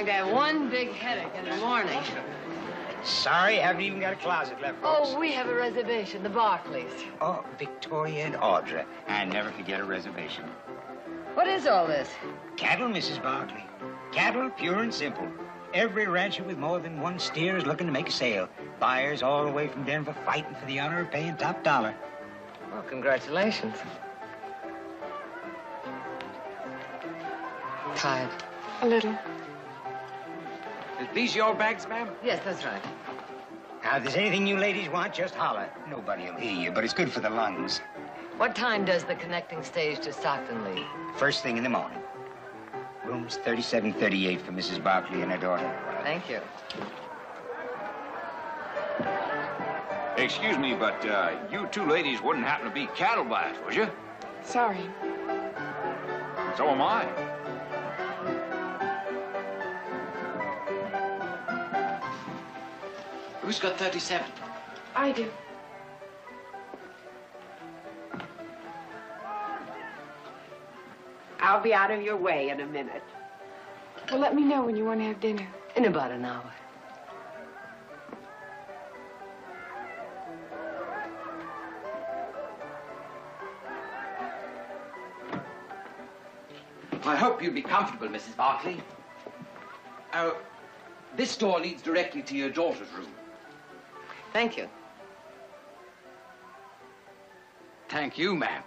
going to have one big headache in the morning. Sorry, haven't even got a closet left, folks. Oh, we have a reservation, the Barclays. Oh, Victoria and Audra. I never forget a reservation. What is all this? Cattle, Mrs. Barkley. Cattle, pure and simple. Every rancher with more than one steer is looking to make a sale. Buyers all the way from Denver fighting for the honor of paying top dollar. Well, congratulations. Tired? A little. Is these your bags, ma'am? Yes, that's right. Now, if there's anything you ladies want, just holler. Nobody will hear you, but it's good for the lungs. What time does the connecting stage to Stockton leave? First thing in the morning. Rooms 3738 for Mrs. Barkley and her daughter. Thank you. Excuse me, but you two ladies wouldn't happen to be cattle buyers, would you? Sorry. So am I. Who's got 37? I do. I'll be out of your way in a minute. Well, let me know when you want to have dinner. In about an hour. I hope you'll be comfortable, Mrs. Barkley. This door leads directly to your daughter's room. Thank you. Thank you, ma'am.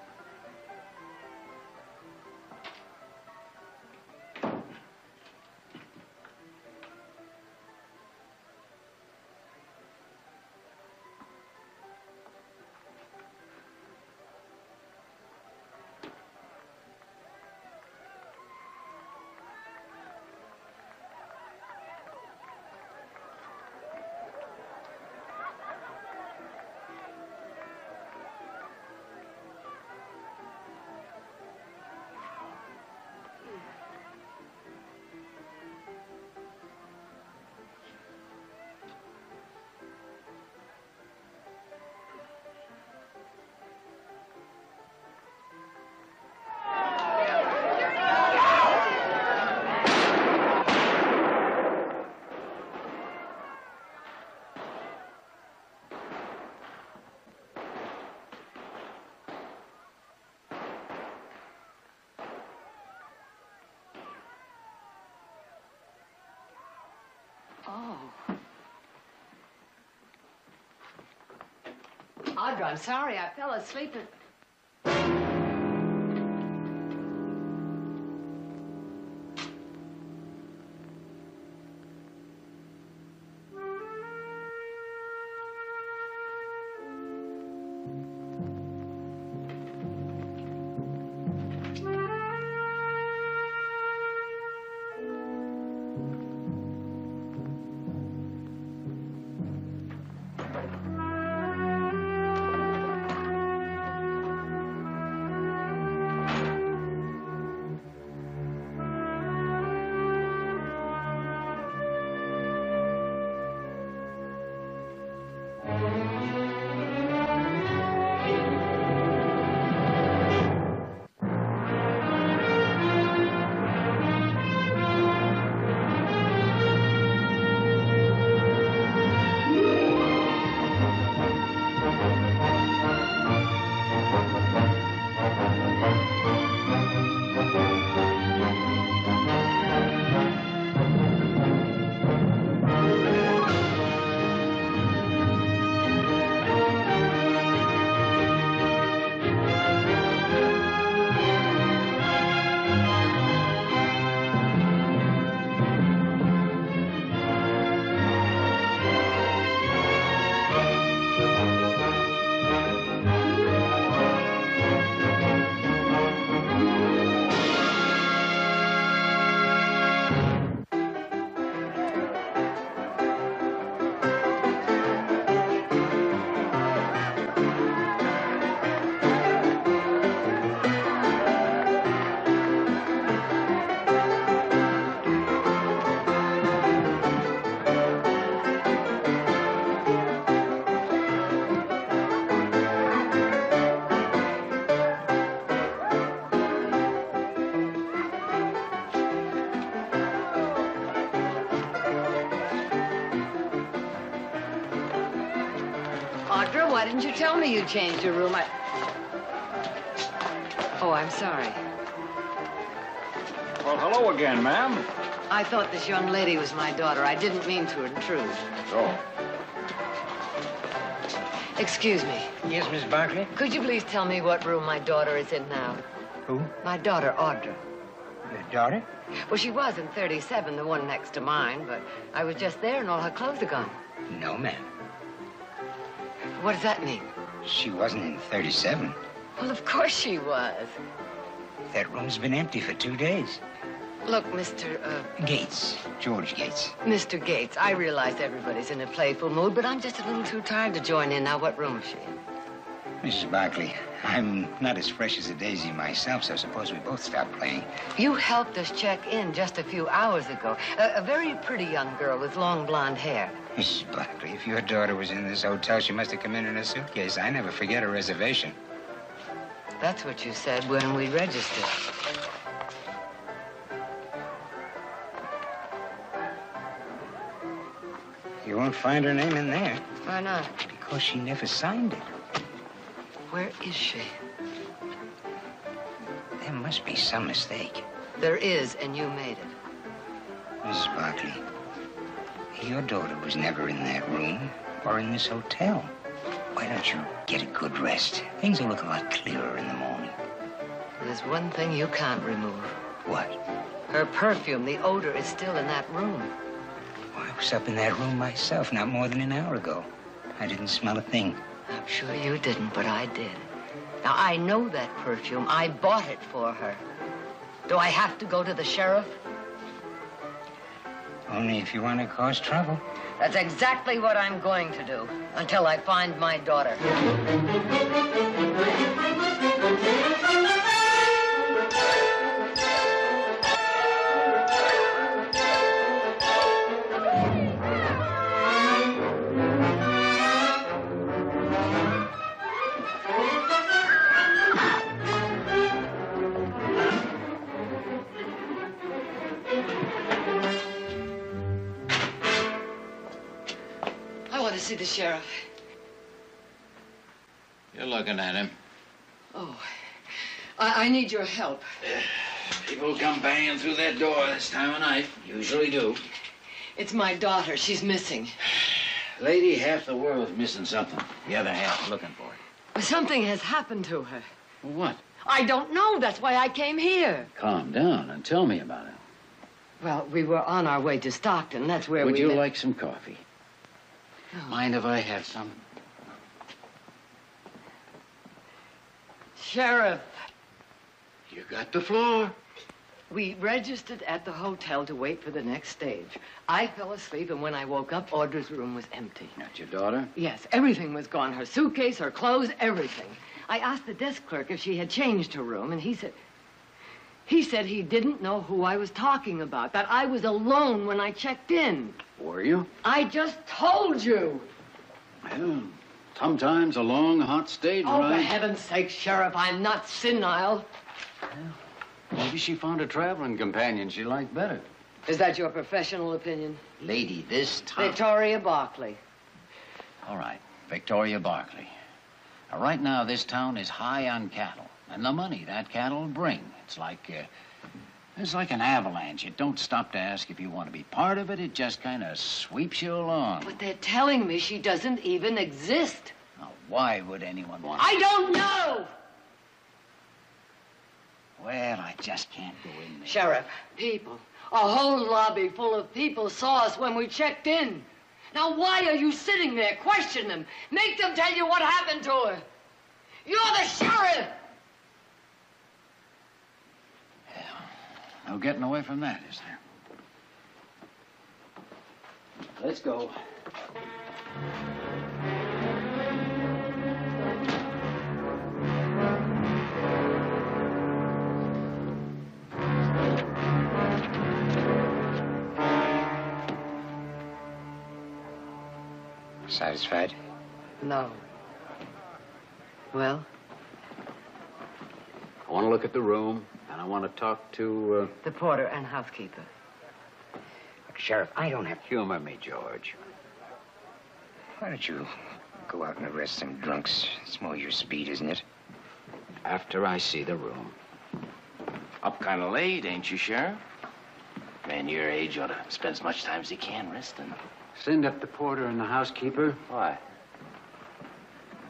Oh. Audra, I'm sorry. I fell asleep at... Extra? Why didn't you tell me you changed your room? Oh, I'm sorry. Well, hello again, ma'am. I thought this young lady was my daughter. I didn't mean to intrude. So, Excuse me. Yes, Miss Barkley? Could you please tell me what room my daughter is in now? Who? My daughter, Audra. Your daughter? Well, she was in 37, the one next to mine, but I was just there and all her clothes are gone. No, ma'am. What does that mean? She wasn't in 37. Well, of course she was. That room's been empty for 2 days. Look, Mr. Gates. George Gates. Mr. Gates, I realize everybody's in a playful mood, but I'm just a little too tired to join in. Now, what room is she in? Mrs. Barkley, I'm not as fresh as a daisy myself, so suppose we both stop playing. You helped us check in just a few hours ago. A very pretty young girl with long blonde hair. Mrs. Barkley, if your daughter was in this hotel, she must have come in a suitcase. I never forget a reservation. That's what you said when we registered. You won't find her name in there. Why not? Because she never signed it. Where is she? There must be some mistake. There is, and you made it. Mrs. Barkley, your daughter was never in that room or in this hotel. Why don't you get a good rest? Things will look a lot clearer in the morning. There's one thing you can't remove. What? Her perfume. The odor is still in that room. Well, I was up in that room myself not more than an hour ago. I didn't smell a thing. I'm sure you didn't, but I did. Now, I know that perfume. I bought it for her. Do I have to go to the sheriff? Only if you want to cause trouble. That's exactly what I'm going to do until I find my daughter. See the sheriff. You're looking at him. Oh, I need your help. People come banging through that door this time of night. Usually do. It's my daughter. She's missing. Lady, half the world's missing something. The other half looking for it. Something has happened to her. What? I don't know. That's why I came here. Calm down and tell me about it. Well, we were on our way to Stockton. That's where Would we you met. like some coffee? No. Mind if I have some? Sheriff. You got the floor. We registered at the hotel to wait for the next stage. I fell asleep, and when I woke up, Audra's room was empty. That's your daughter? Yes, everything was gone. Her suitcase, her clothes, everything. I asked the desk clerk if she had changed her room, and he said he didn't know who I was talking about, that I was alone when I checked in. Were you? I just told you. Well, sometimes a long, hot stage Oh, ride. for heaven's sake, Sheriff, I'm not senile. Maybe she found a traveling companion she liked better. Is that your professional opinion? Lady, this time... Victoria Barkley. All right, Victoria Barkley. Now, right now, this town is high on cattle. And the money that cattle bring. It's like an avalanche. It don't stop to ask if you want to be part of it. It just kind of sweeps you along. But they're telling me she doesn't even exist. Now, why would anyone want... I don't know! Well, I just can't go in there. Sheriff, people. A whole lobby full of people saw us when we checked in. Now, why are you sitting there? Question them. Make them tell you what happened to her. You're the sheriff! No getting away from that, is there? Let's go. Satisfied? No. Well? I want to look at the room, and I want to talk to... The porter and housekeeper. Look, Sheriff, I don't have... Humor me, George. Why don't you Go out and arrest some drunks. It's more your speed, isn't it? After I see the room. Up kind of late, ain't you, Sheriff? Man your age ought to spend as much time as he can resting. Send up the porter and the housekeeper. Why?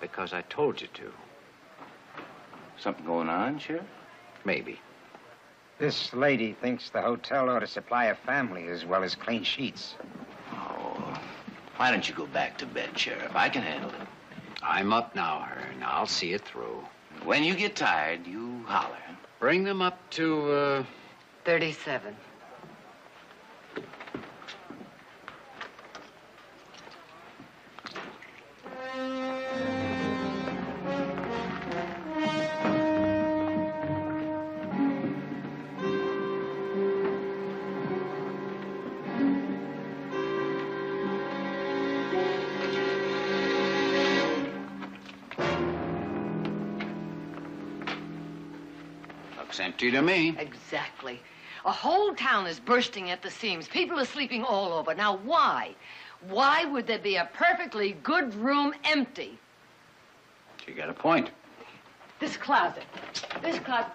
Because I told you to. Something going on, Sheriff? Maybe. This lady thinks the hotel ought to supply a family as well as clean sheets. Oh, why don't you go back to bed, Sheriff? I can handle it. I'm up now, Hearn. I'll see it through. When you get tired, you holler. Bring them up to, 37. Looks empty to me. Exactly. A whole town is bursting at the seams. People are sleeping all over. Now, why? Why would there be a perfectly good room empty? You got a point. This closet. This closet.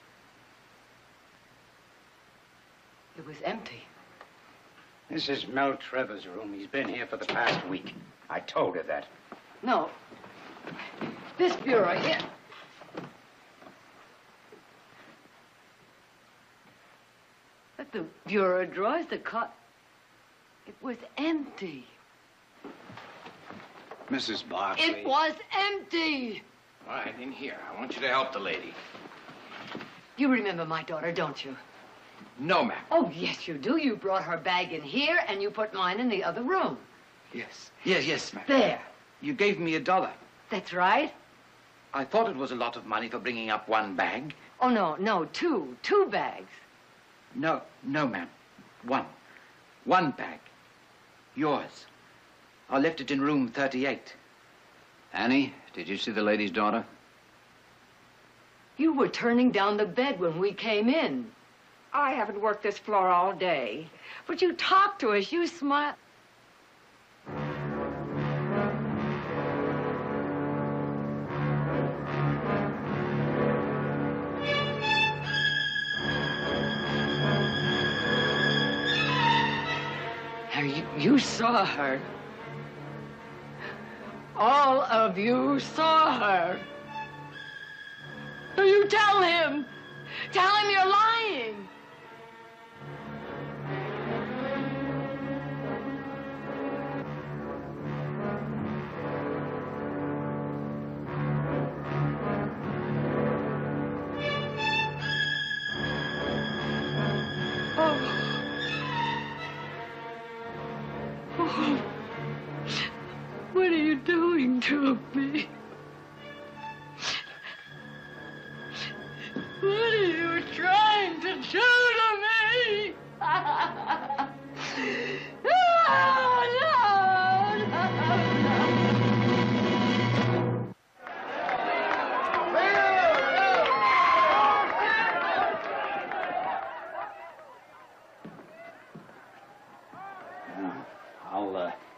It was empty. This is Mel Trevor's room. He's been here for the past week. I told her that. No. This bureau here. But the bureau drawers, the cot, it was empty. Mrs. Barkley. It was empty. All right, in here. I want you to help the lady. You remember my daughter, don't you? No, ma'am. Oh, yes, you do. You brought her bag in here, and you put mine in the other room. Yes, ma'am. There. You gave me $1. That's right. I thought it was a lot of money for bringing up one bag. Oh, no, two bags. No, ma'am. One bag. Yours. I left it in room 38. Annie, did you see the lady's daughter? You were turning down the bed when we came in. I haven't worked this floor all day. But you talked to us, you smiled. You saw her. All of you saw her. You tell him. Tell him you're lying. What are you doing to me? What are you trying to do to me?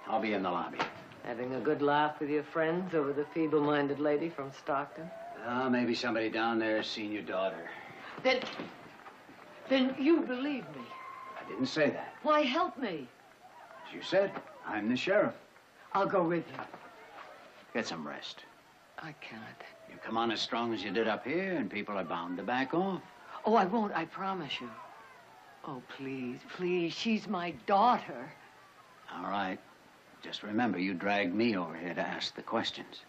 I'll be in the lobby. Having a good laugh with your friends over the feeble-minded lady from Stockton? Maybe somebody down there has seen your daughter. Then you believe me. I didn't say that. Why help me? As you said, I'm the sheriff. I'll go with you. Get some rest. I can't. You come on as strong as you did up here, and people are bound to back off. Oh, I won't, I promise you. Oh, please, she's my daughter. All right. Just remember, you dragged me over here to ask the questions.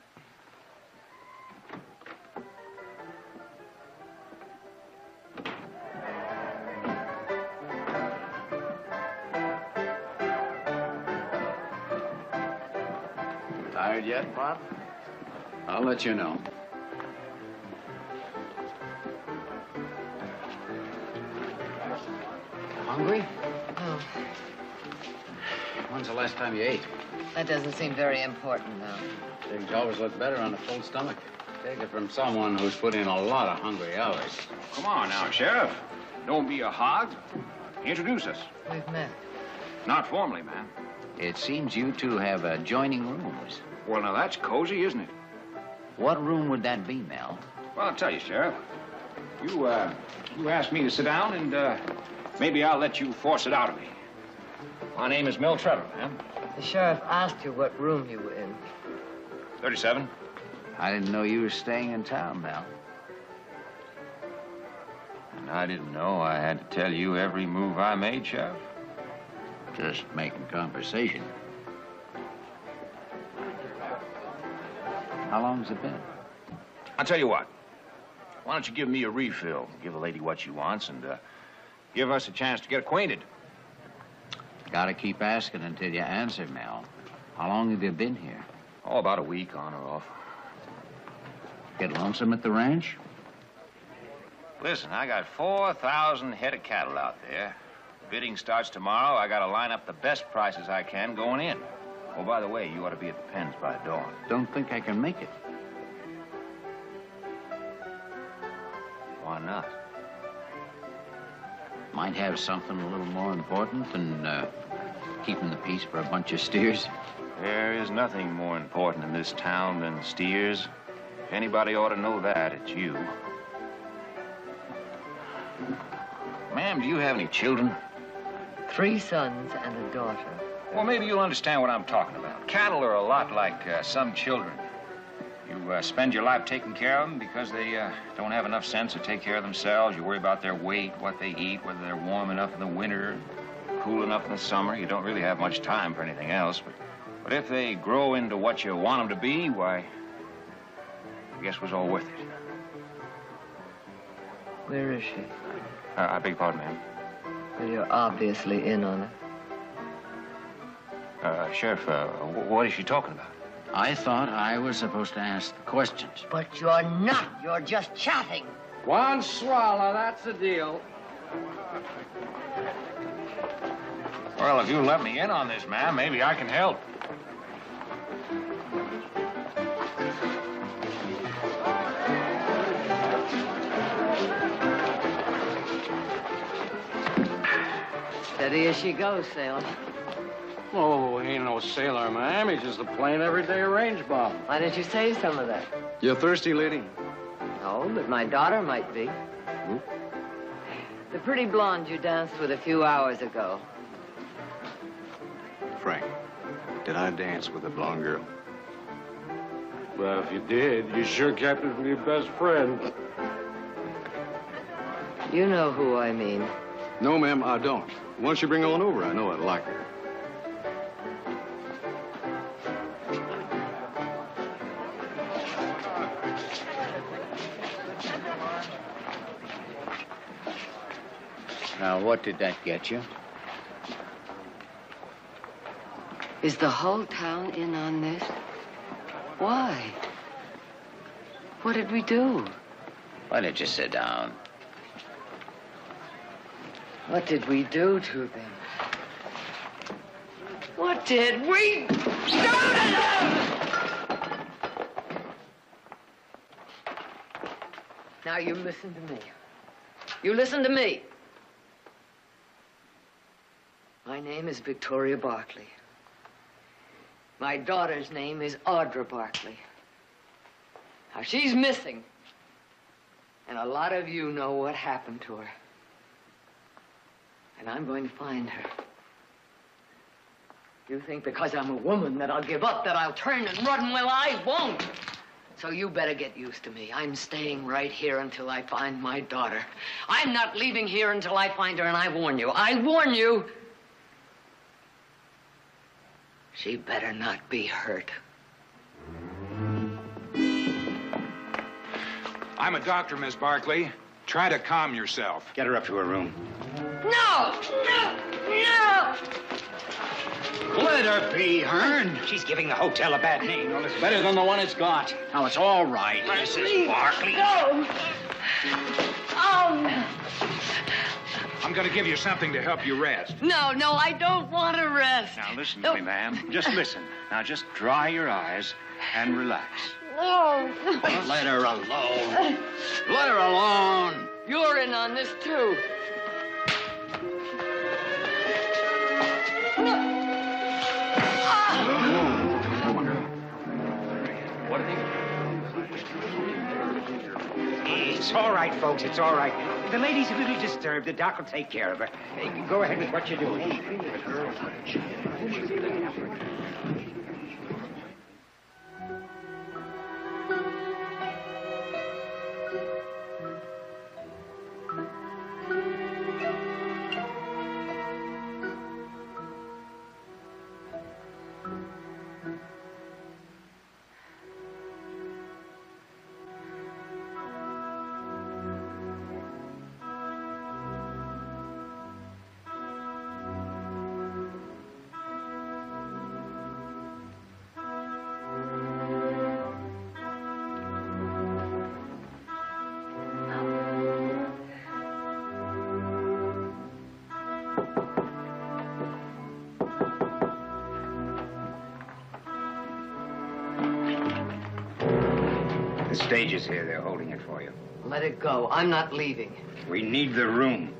Tired yet, Pop? I'll let you know. Hungry? Oh, When's the last time you ate? that doesn't seem very important now. Things always look better on a full stomach. Take it from someone who's put in a lot of hungry hours. Come on now, Sheriff. Don't be a hog. Introduce us. We've met. Not formally, man. It seems you two have adjoining rooms. Well, now that's cozy, isn't it? What room would that be, Mel? Well, I'll tell you, Sheriff. You asked me to sit down, and maybe I'll let you force it out of me. My name is Mel Trevor, ma'am. The sheriff asked you what room you were in. 37. I didn't know you were staying in town, Mel. And I didn't know I had to tell you every move I made, Sheriff. Just making conversation. How long's it been? I'll tell you what. Why don't you give me a refill? Give the lady what she wants and give us a chance to get acquainted. Gotta keep asking until you answer, Mel. How long have you been here? Oh, about a week, on or off. Get lonesome at the ranch? Listen, I got 4,000 head of cattle out there. Bidding starts tomorrow. I gotta line up the best prices I can going in. Oh, by the way, you ought to be at the pens by dawn. Don't think I can make it. Why not? Might have something a little more important than keeping the peace for a bunch of steers. There is nothing more important in this town than steers. If anybody ought to know that, it's you. Ma'am, do you have any children? 3 sons and a daughter. Well, maybe you'll understand what I'm talking about. Cattle are a lot like some children. You spend your life taking care of them because they don't have enough sense to take care of themselves. You worry about their weight, what they eat, whether they're warm enough in the winter, cool enough in the summer. You don't really have much time for anything else. But if they grow into what you want them to be, why, I guess it was all worth it. Where is she? I beg your pardon, ma'am. Well, you're obviously in on it. Sheriff, what is she talking about? I thought I was supposed to ask the questions. But you're not. You're just chatting. One swallow, that's the deal. Well, if you'll let me in on this, ma'am, maybe I can help. Steady as she goes, sailor. Oh, he ain't no sailor, ma'am. He's just a plain everyday range bob. Why didn't you say some of that? You thirsty, lady? No, but my daughter might be. The pretty blonde you danced with a few hours ago. Frank, did I dance with a blonde girl? Well, if you did, you sure kept it from your best friend. You know who I mean. No, ma'am, I don't. Once you bring her on over, I know I'd like her. Now, what did that get you? Is the whole town in on this? Why? What did we do? Why don't you sit down? What did we do to them? What did we do to them? Now you listen to me. You listen to me. My name is Victoria Barkley. My daughter's name is Audra Barkley. Now, she's missing. And a lot of you know what happened to her. And I'm going to find her. You think because I'm a woman that I'll give up, that I'll turn and run? Well, I won't. So you better get used to me. I'm staying right here until I find my daughter. I'm not leaving here until I find her, and I warn you. I warn you. She better not be hurt. I'm a doctor, Miss Barkley. Try to calm yourself. Get her up to her room. No! No! No! Let her be, Hearn. She's giving the hotel a bad name. Well, it's better than the one it's got. Now, it's all right. Mrs. Barkley. Go! Oh, no. I'm going to give you something to help you rest. No, no, I don't want to rest. Now, listen No. to me, ma'am. Just listen. Now, just dry your eyes and relax. No. Let her alone. Let her alone. You're in on this, too. It's all right, folks. It's all right. The lady's a little disturbed. The doc will take care of her. Hey, go ahead with what you're doing. The stage is here. They're holding it for you. Let it go. I'm not leaving. We need the room.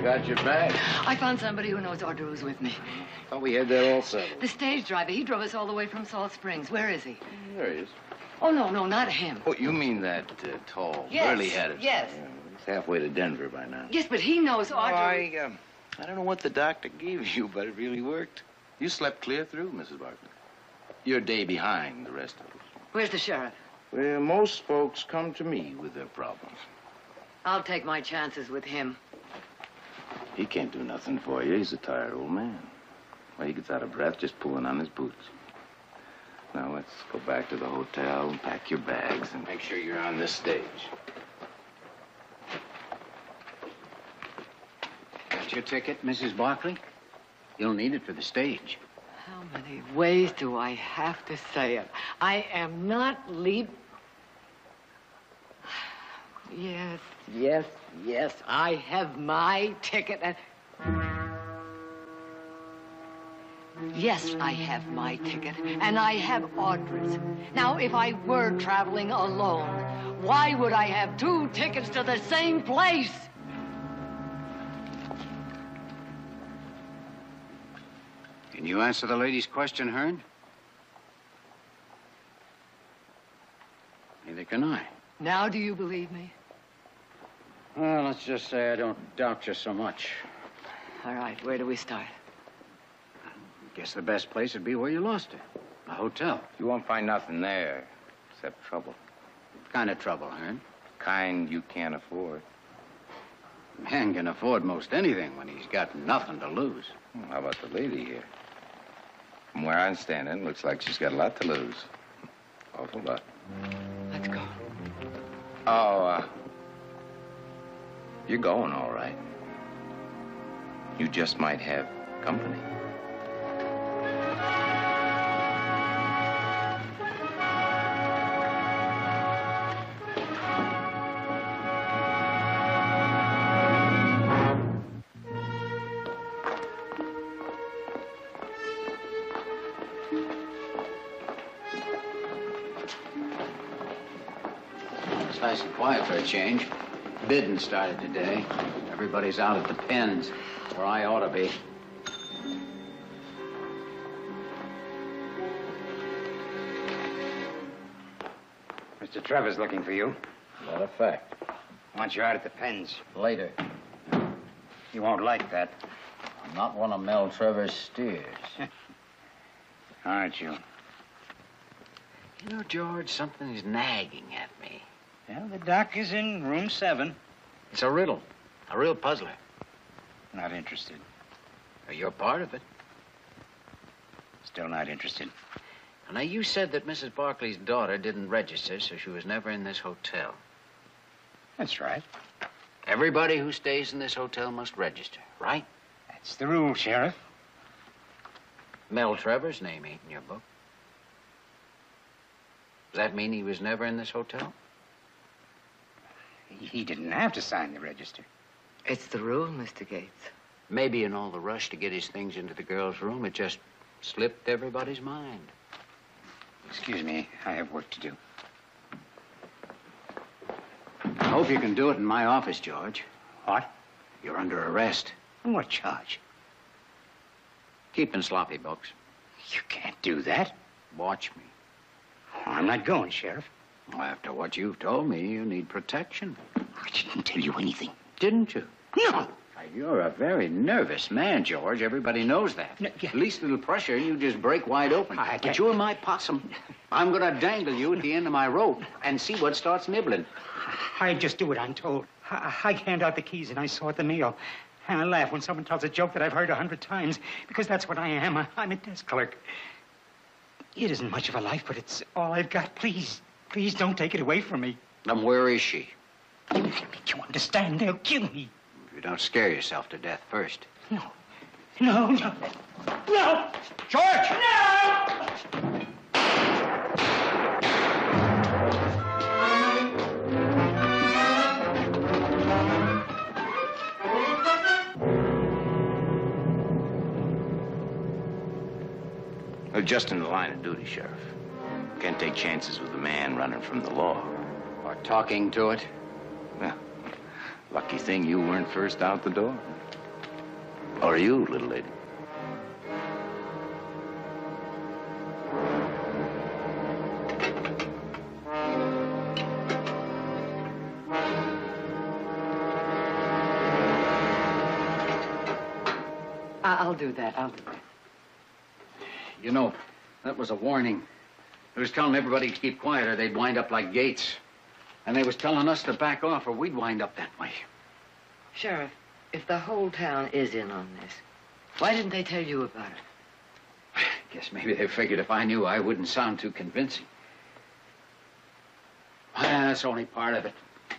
Got your bag. I found somebody who knows Audrey was with me. Thought we had that all settled. The stage driver. He drove us all the way from Salt Springs. Where is he? There he is. Oh, no, not him. Oh, you mean that tall, Yes, burly-headed? yes. Yeah, he's halfway to Denver by now. Yes, but he knows Audrey. I don't know what the doctor gave you, but it really worked. You slept clear through, Mrs. Barkley. You're a day behind the rest of us. Where's the sheriff? Well, most folks come to me with their problems. I'll take my chances with him. He can't do nothing for you. He's a tired old man. Well, he gets out of breath just pulling on his boots. Now, let's go back to the hotel and pack your bags and make sure you're on this stage. Got your ticket, Mrs. Barkley? You'll need it for the stage. How many ways do I have to say it? I am not leaving. Yes, I have my ticket. Yes, I have my ticket, and I have Audrey's. Now, if I were traveling alone, why would I have 2 tickets to the same place? Can you answer the lady's question, Hearn? Neither can I. Now do you believe me? Well, let's just say I don't doubt you so much. All right, where do we start? Guess the best place would be where you lost her. A hotel. You won't find nothing there except trouble. What kind of trouble, Hearn? Kind you can't afford. Man can afford most anything when he's got nothing to lose. How about the lady here? From where I'm standing, looks like she's got a lot to lose. Awful lot. Let's go. Oh, you're going all right. You just might have company. It's nice and quiet for a change. Bidding started today. Everybody's out at the pens, where I ought to be. Mr. Trevor's looking for you. Matter of fact. Wants you out at the pens. Later. You won't like that. I'm not one of Mel Trevor's steers. Aren't you? You know, George, something is nagging at me. Well, the doc is in room 7. It's a riddle. A real puzzler. Not interested. Well, you're part of it. Still not interested. Now, you said that Mrs. Barkley's daughter didn't register, so she was never in this hotel. That's right. Everybody who stays in this hotel must register, right? That's the rule, Sheriff. Mel Trevor's name ain't in your book. Does that mean he was never in this hotel? He didn't have to sign the register. It's the rule, Mr. Gates. Maybe in all the rush to get his things into the girl's room, it just Slipped everybody's mind. Excuse me, I have work to do. I hope you can do it in my office, George. What? You're under arrest. On what charge? Keeping sloppy books. You can't do that. Watch me. I'm not going, Sheriff. Well, after what you've told me, you need protection. I didn't tell you anything. Didn't you? No. You're a very nervous man, George. Everybody knows that. No, yeah. Least little pressure, and you just break wide open. I But you're my possum. I'm going to dangle you at the end of my rope and see what starts nibbling. I just do what I'm told. I hand out the keys and I sort the mail. And I laugh when someone tells a joke that I've heard 100 times, because that's what I am. I'm a desk clerk. It isn't much of a life, but it's all I've got. Please, please don't take it away from me. And where is she? You make you understand. They'll kill me. If you don't scare yourself to death first. No. No, no. No! George! No! We're just in the line of duty, Sheriff. Can't take chances with a man running from the law. Or talking to it. Well, lucky thing you weren't first out the door. Or you, little lady. I'll do that. I'll do that. You know, that was a warning. It was telling everybody to keep quiet or they'd wind up like Gates. And they was telling us to back off or we'd wind up that way. Sheriff, if the whole town is in on this, why didn't they tell you about it? Guess maybe they figured if I knew, I wouldn't sound too convincing. Well, that's only part of it.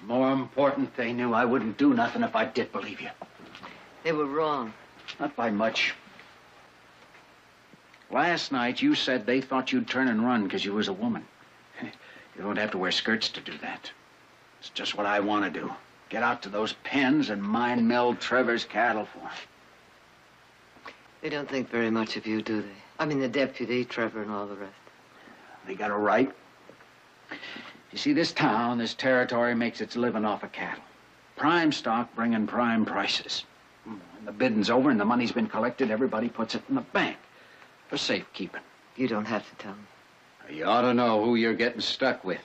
More important, they knew I wouldn't do nothing if I did believe you. They were wrong. Not by much. Last night, you said they thought you'd turn and run because you was a woman. You don't have to wear skirts to do that. It's just what I want to do. Get out to those pens and mine Mel Trevor's cattle for 'em. They don't think very much of you, do they? I mean, the deputy, Trevor, and all the rest. They got a right. You see, this town, this territory makes its living off of cattle. Prime stock bringing prime prices. When the bidding's over and the money's been collected, everybody puts it in the bank for safekeeping. You don't have to tell me. You ought to know who you're getting stuck with.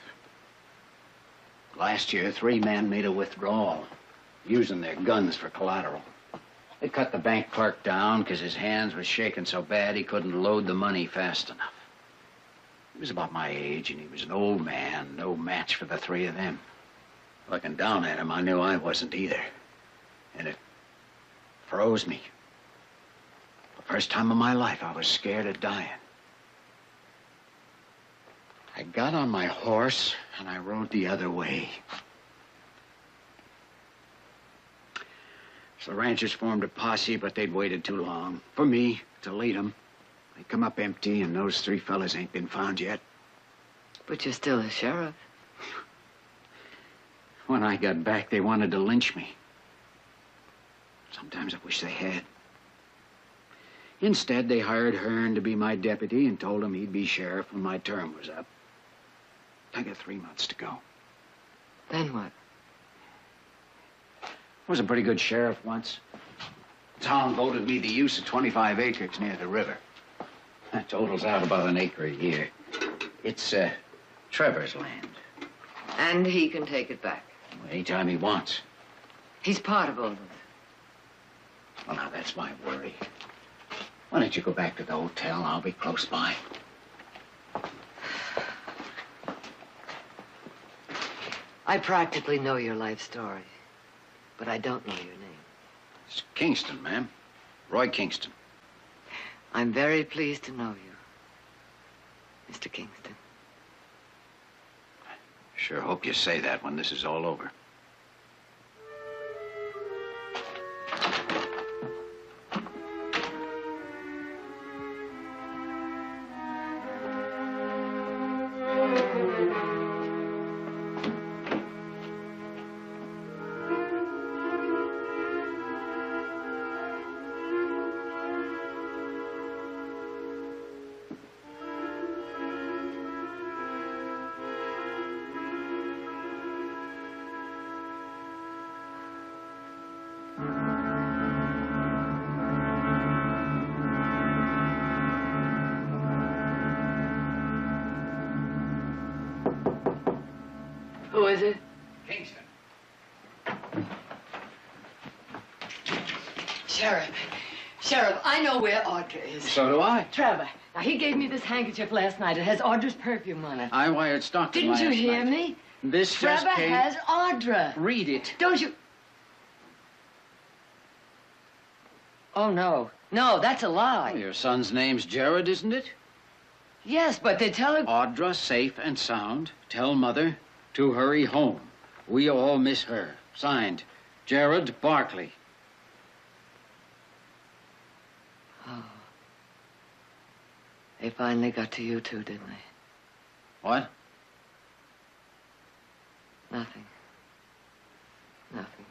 Last year, 3 men made a withdrawal, using their guns for collateral. They cut the bank clerk down because his hands was shaking so bad he couldn't load the money fast enough. He was about my age, and he was an old man, no match for the 3 of them. Looking down at him, I knew I wasn't either. And it froze me. The first time in my life, I was scared of dying. I got on my horse, and I rode the other way. So the ranchers formed a posse, but they'd waited too long. For me, to lead them. They come up empty, and those 3 fellas ain't been found yet. But you're still a sheriff. When I got back, they wanted to lynch me. Sometimes I wish they had. Instead, they hired Hearn to be my deputy and told him he'd be sheriff when my term was up. I got 3 months to go. Then what? I was a pretty good sheriff once. The town voted me the use of 25 acres near the river. That totals out about an acre a year. It's, Trevor's land. And he can take it back. Anytime he wants. He's part of all this. Well, now, that's my worry. Why don't you go back to the hotel? I'll be close by. I practically know your life story, but I don't know your name. It's Kingston, ma'am. Roy Kingston. I'm very pleased to know you, Mr. Kingston. Sure hope you say that when this is all over. Who is it? Kingston. Sheriff, I know where Audra is. So do I. Trevor, now he gave me this handkerchief last night. It has Audra's perfume on it. I wired Stockton Didn't you last hear night. me? This Trevor just came... has Audra. Read it. Don't you? Oh, no. No, that's a lie. Your son's name's Gerard, isn't it? Yes, but they tell her... Audra, safe and sound. Tell Mother to hurry home. We all miss her. Signed, Gerard Barkley. Oh. They finally got to you two, didn't they? What? Nothing. Nothing.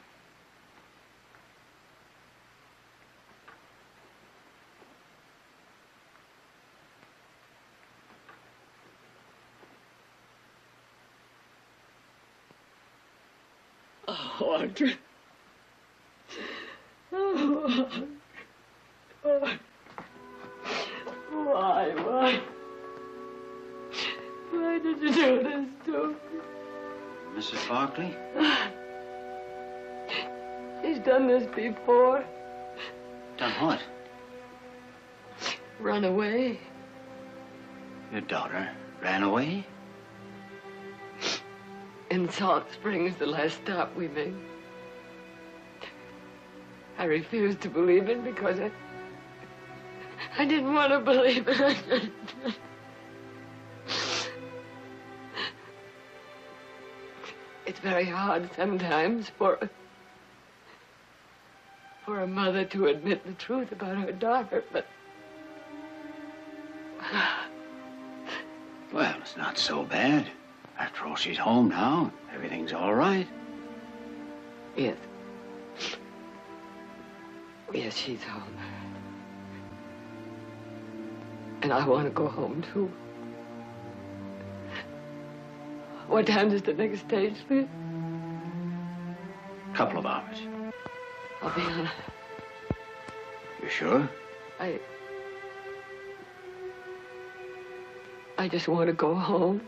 Oh, Audra. Oh, oh. Why? Why did you do this to me? Mrs. Barkley? He's done this before. Done what? Run away. Your daughter ran away? In Salt Springs, the last stop we made. I refused to believe it because I didn't want to believe it. It's very hard sometimes for a mother to admit the truth about her daughter, but... Well, it's not so bad. After all, she's home now. Everything's all right. Yes. Yes, she's home. And I want to go home, too. What time does the next stage leave? Couple of hours. I'll be on. You sure? I just want to go home.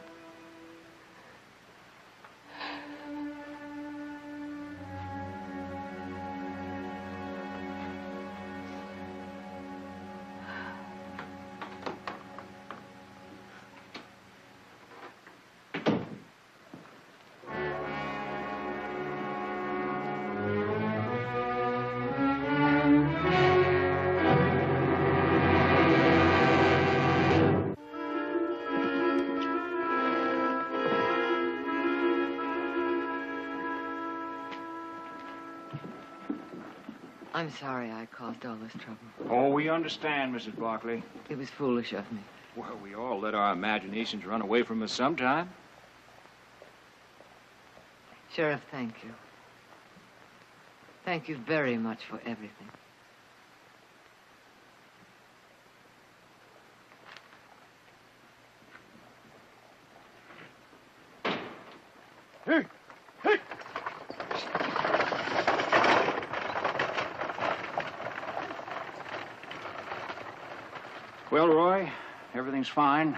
I'm sorry I caused all this trouble. Oh, we understand, Mrs. Barkley. It was foolish of me. Well, we all let our imaginations run away from us sometime. Sheriff, thank you. Thank you very much for everything. Hey! Hey! Well, Roy, everything's fine,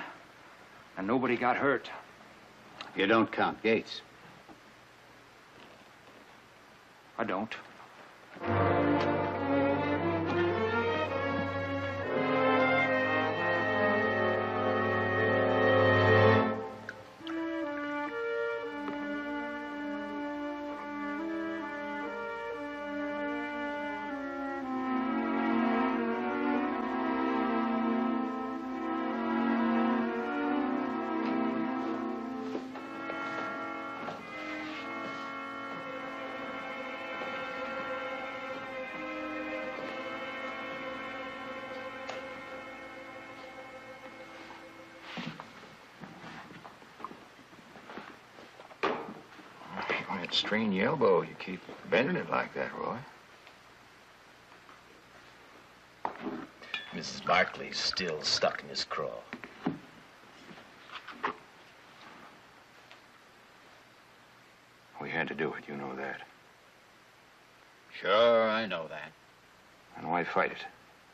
and nobody got hurt. You don't count Gates. I don't. That strained your elbow. You keep bending it like that, Roy. Mrs. Barkley's still stuck in his craw. We had to do it, you know that. Sure, I know that. And why fight it?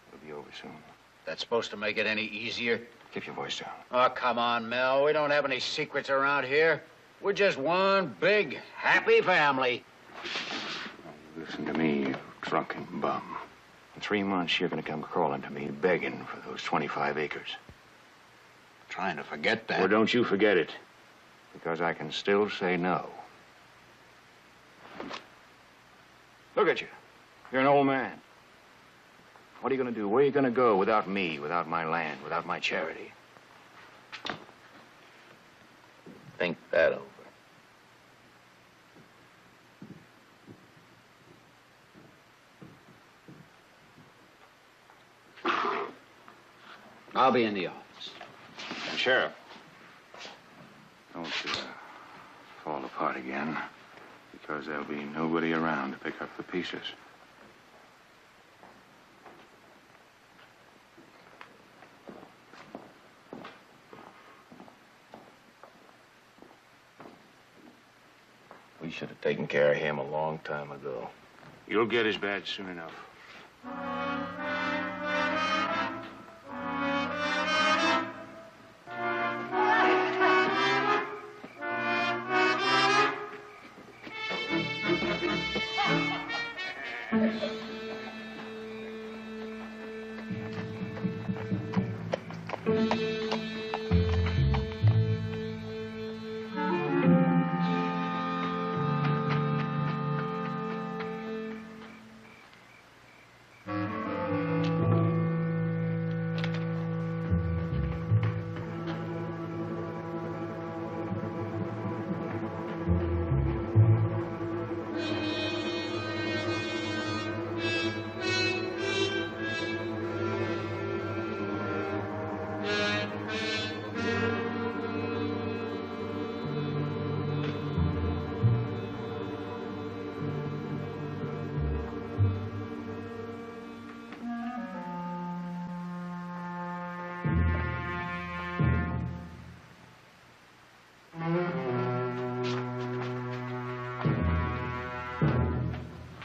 It'll be over soon. That's supposed to make it any easier? Keep your voice down. Oh, come on, Mel. We don't have any secrets around here. We're just one big, happy family. Listen to me, you drunken bum. In 3 months, you're gonna come crawling to me begging for those 25 acres. Trying to forget that. Well, don't you forget it. Because I can still say no. Look at you. You're an old man. What are you gonna do? Where are you gonna go without me, without my land, without my charity? Think that over. I'll be in the office. And Sheriff, don't fall apart again, because there'll be nobody around to pick up the pieces. We should have taken care of him a long time ago. You'll get his badge soon enough.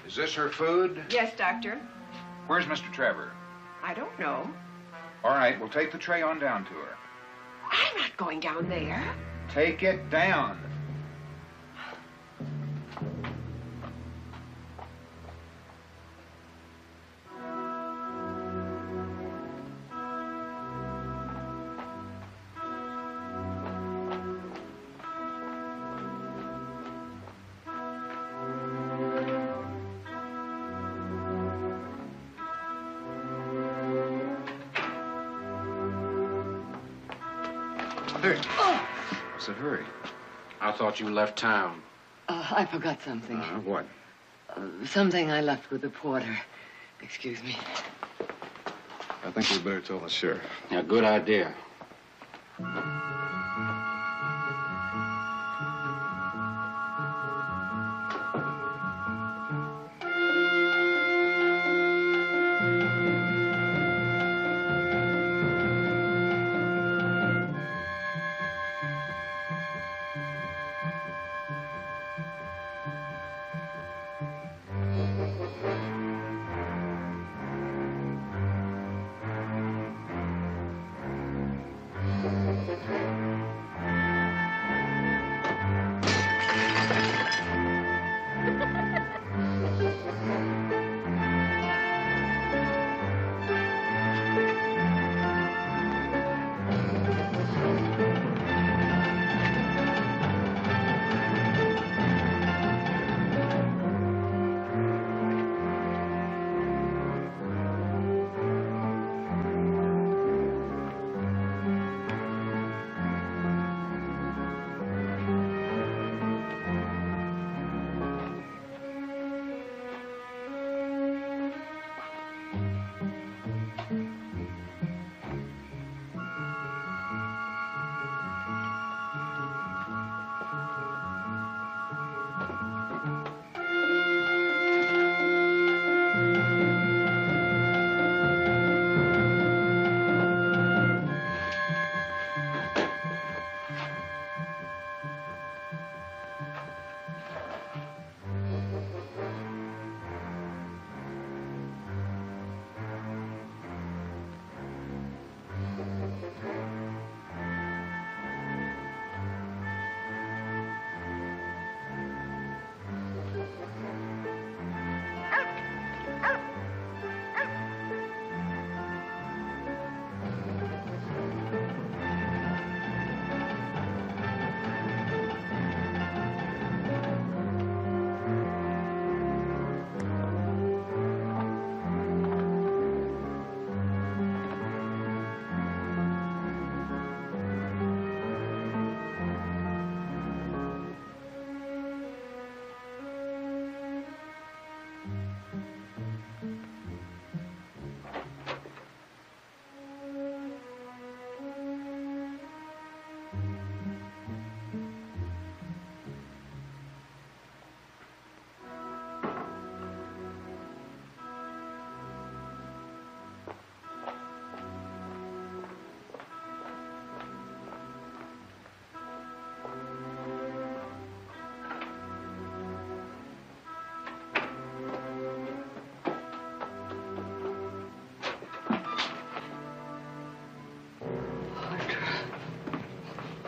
Is this her food? Yes, Doctor. Where's Mr. Trevor? I don't know. All right, we'll take the tray on down to her. I'm not going down there. Take it down. What's the hurry? I thought you left town. I forgot something. What? Something I left with the porter. Excuse me. I think we better tell the sheriff. Yeah, good idea.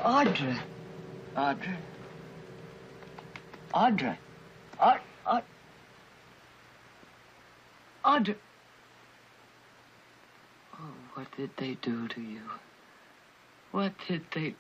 Audrey. Audrey. Audrey. Audrey. Oh, what did they do to you? What did they...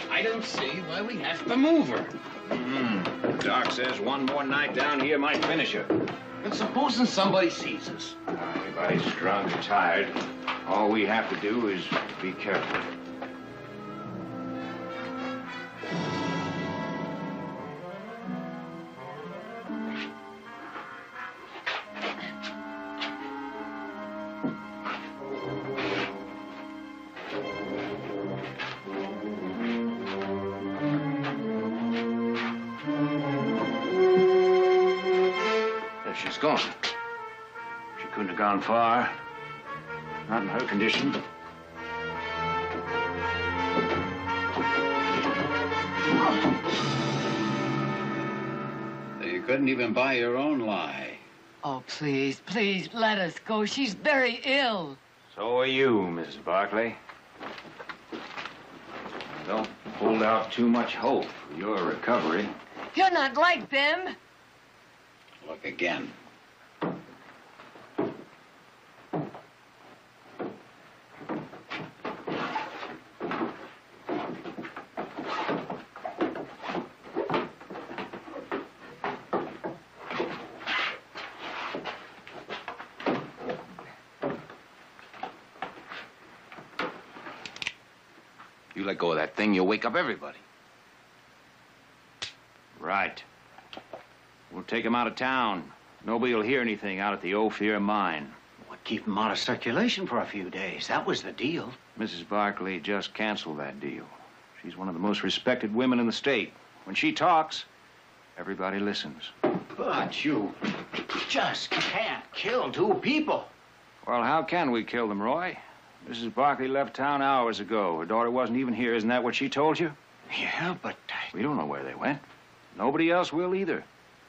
I don't see why we have to move her. Doc says one more night down here might finish her. But supposing somebody sees us? Everybody's drunk or tired. All we have to do is be careful. She's gone. She couldn't have gone far. Not in her condition. You couldn't even buy your own lie. Oh, please, please, let us go. She's very ill. So are you, Mrs. Barkley. Don't hold out too much hope for your recovery. You're not like them. Look again. You let go of that thing, you'll wake up everybody. Right. We'll take him out of town. Nobody will hear anything out at the Ophir mine. What, keep him out of circulation for a few days? That was the deal. Mrs. Barkley just canceled that deal. She's one of the most respected women in the state. When she talks, everybody listens. But you just can't kill two people. Well, how can we kill them, Roy? Mrs. Barkley left town hours ago. Her daughter wasn't even here. Isn't that what she told you? Yeah, but... We don't know where they went. Nobody else will either.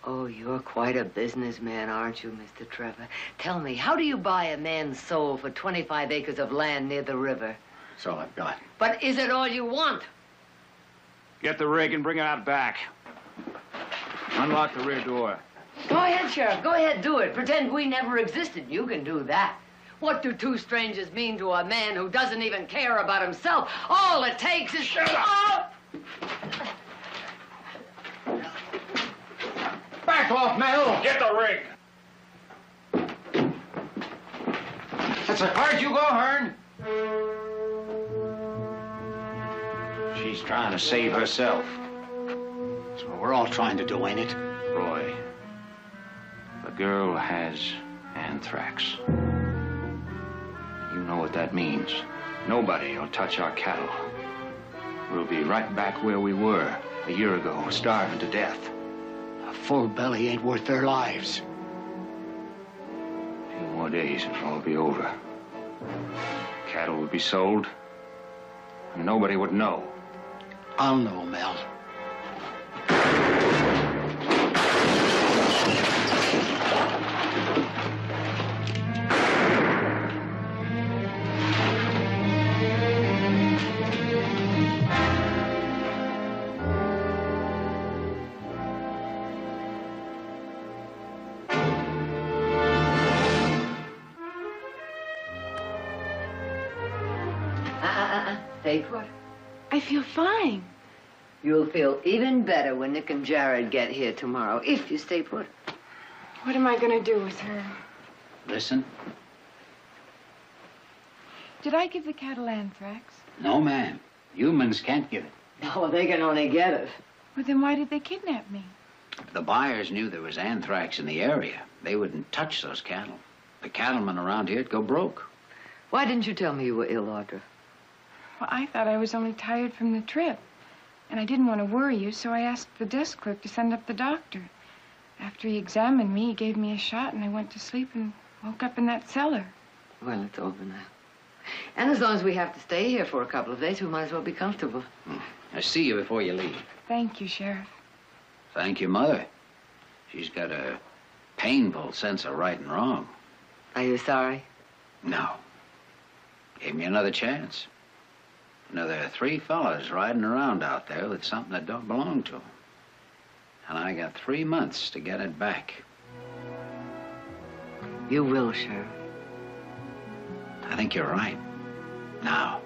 Oh, you're quite a businessman, aren't you, Mr. Trevor? Tell me, how do you buy a man's soul for 25 acres of land near the river? That's all I've got. But is it all you want? Get the rig and bring it out back. Unlock the rear door. Go ahead, Sheriff. Go ahead, do it. Pretend we never existed. You can do that. What do two strangers mean to a man who doesn't even care about himself? All it takes is... Shut up! Oh! Back off, Mel! Get the rig! That's as hard as you go, Hearn. trying to save herself. That's what we're all trying to do, ain't it? Roy, the girl has anthrax. You know what that means. Nobody will touch our cattle. We'll be right back where we were a year ago, starving to death. A full belly ain't worth their lives. A few more days, it'll all be over. Cattle would be sold, and nobody would know. I'll know, Mel. Stay put. I feel fine. You'll feel even better when Nick and Jared get here tomorrow, if you stay put. What am I going to do with her? Listen. Did I give the cattle anthrax? No, ma'am. Humans can't give it. No, they can only get it. Well, then why did they kidnap me? If the buyers knew there was anthrax in the area, they wouldn't touch those cattle. The cattlemen around here'd go broke. Why didn't you tell me you were ill, Audra? Well, I thought I was only tired from the trip. And I didn't want to worry you, so I asked the desk clerk to send up the doctor. After he examined me, he gave me a shot, and I went to sleep and woke up in that cellar. Well, it's over now. And as long as we have to stay here for a couple of days, we might as well be comfortable. I'll see you before you leave. Thank you, Sheriff. Thank your mother. She's got a painful sense of right and wrong. Are you sorry? No. Gave me another chance. Another 3 fellas riding around out there with something that don't belong to them. And I got 3 months to get it back. You will, Sheriff. I think you're right. Now.